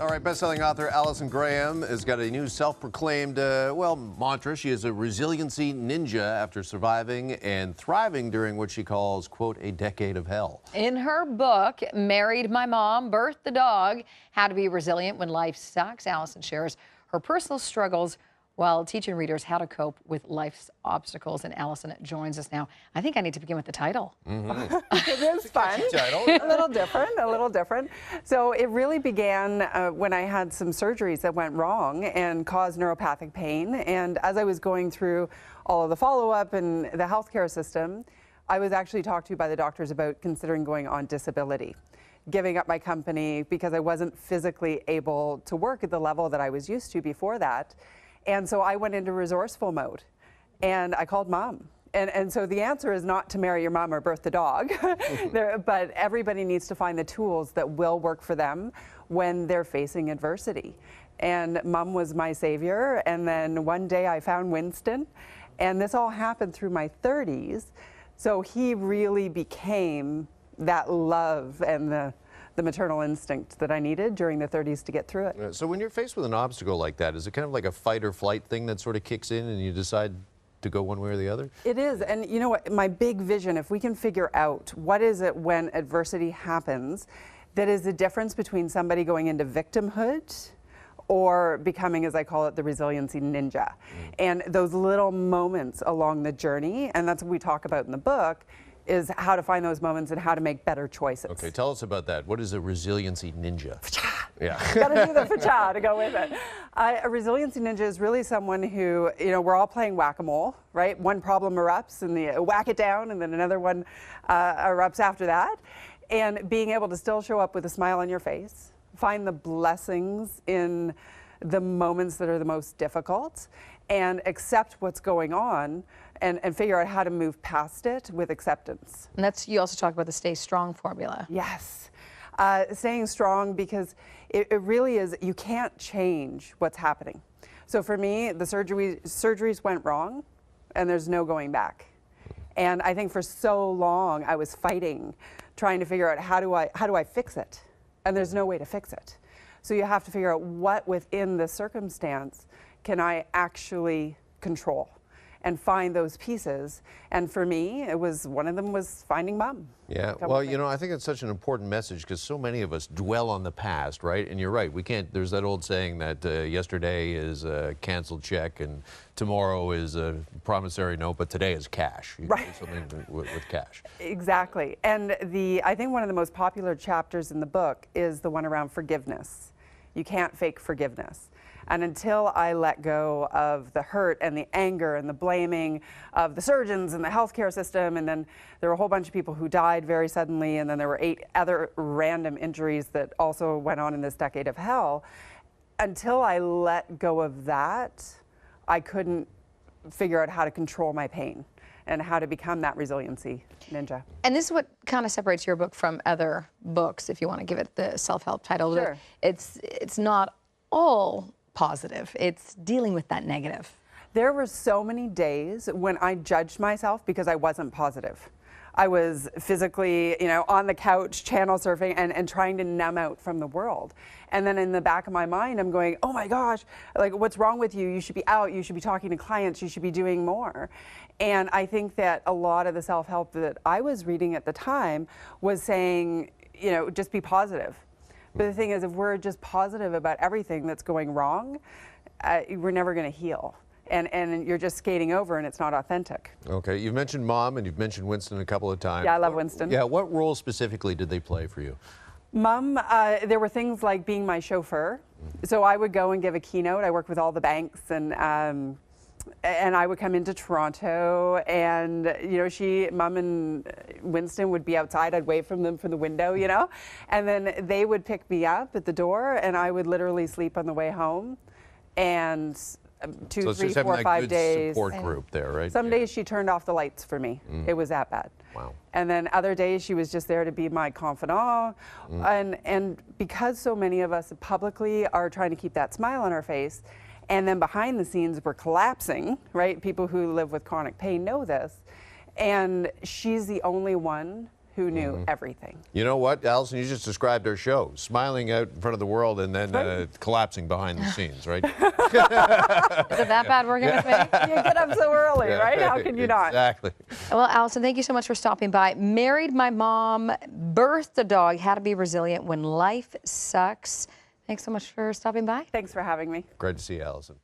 All right, best-selling author Allison has got a new self-proclaimed, mantra. She is a resiliency ninja after surviving and thriving during what she calls, quote, a decade of hell. In her book, Married My Mom, Birthed the Dog, How to Be Resilient When Life Sucks, Allison shares her personal struggles while teaching readers how to cope with life's obstacles. And Allison joins us now. I think I need to begin with the title. Mm-hmm. It is fun. A little different. So it really began when I had some surgeries that went wrong and caused neuropathic pain. And as I was going through all of the follow-up and the healthcare system, I was actually talked to by the doctors about considering going on disability, giving up my company because I wasn't physically able to work at the level that I was used to before that. And so I went into resourceful mode and I called mom. And so the answer is not to marry your mom or birth the dog, but everybody needs to find the tools that will work for them when they're facing adversity. And mom was my savior. And then one day I found Winston, and this all happened through my 30s. So he really became that love and the maternal instinct that I needed during the 30s to get through it. So when you're faced with an obstacle like that, is it kind of like a fight or flight thing that sort of kicks in and you decide to go one way or the other? It is. And you know what, my big vision, if we can figure out what is it when adversity happens that is the difference between somebody going into victimhood or becoming, as I call it, the resiliency ninja. And those little moments along the journey, and that's what we talk about in the book, is how to find those moments and how to make better choices. Okay, tell us about that. What is a resiliency ninja? Yeah. Gotta do the fa-cha to go with it. A resiliency ninja is really someone who, we're all playing whack-a-mole, right? One problem erupts and you whack it down and then another one erupts after that. And being able to still show up with a smile on your face, find the blessings in the moments that are the most difficult, and accept what's going on and figure out how to move past it with acceptance. And you also talk about the Stay Strong formula. Yes. Staying strong, because it really is, you can't change what's happening. So for me, the surgeries went wrong and there's no going back. And I think for so long I was fighting, trying to figure out how do I fix it? And there's no way to fix it. So you have to figure out what within the circumstance can I actually control and find those pieces. And for me, one of them was finding mom. Yeah, well, I think it's such an important message because so many of us dwell on the past, right? And you're right, we can't, there's that old saying that yesterday is a canceled check and tomorrow is a promissory note, but today is cash. You right. can do something with cash. Exactly. And I think one of the most popular chapters in the book is the one around forgiveness. You can't fake forgiveness. And until I let go of the hurt and the anger and the blaming of the surgeons and the healthcare system, and then there were a whole bunch of people who died very suddenly, and then there were 8 other random injuries that also went on in this decade of hell, until I let go of that, I couldn't figure out how to control my pain and how to become that resiliency ninja. And this is what kind of separates your book from other books, if you want to give it the self-help title. Sure. It's not all positive. It's dealing with that negative. There were so many days when I judged myself because I wasn't positive. I was physically, on the couch, channel surfing and trying to numb out from the world. And then in the back of my mind, I'm going, oh my gosh, like, what's wrong with you? You should be out, you should be talking to clients, you should be doing more. And I think that a lot of the self-help that I was reading at the time was saying, just be positive. But the thing is, if we're just positive about everything that's going wrong, we're never going to heal. And you're just skating over and it's not authentic. Okay, you've mentioned mom and you've mentioned Winston a couple of times. Yeah, I love Winston. Yeah, what role specifically did they play for you? Mom, there were things like being my chauffeur. So I would go and give a keynote. I worked with all the banks and I would come into Toronto and, Mom and Winston would be outside. I'd wave from them from the window, and then they would pick me up at the door and I would literally sleep on the way home. And 2, 3, 4, 5 days. Support group there, right? Some days she turned off the lights for me. It was that bad. Wow. And then other days she was just there to be my confidant. And because so many of us publicly are trying to keep that smile on our face, and then behind the scenes we're collapsing, right? People who live with chronic pain know this. And she's the only one who knew everything. You know what, Allison, you just described our show. Smiling out in front of the world and then collapsing behind the scenes, right? Is it that bad working with me? You get up so early, right? How can you not? Exactly. Well, Allison, thank you so much for stopping by. Married my mom, birthed a dog, how to be resilient when life sucks. Thanks so much for stopping by. Thanks for having me. Great to see you, Allison.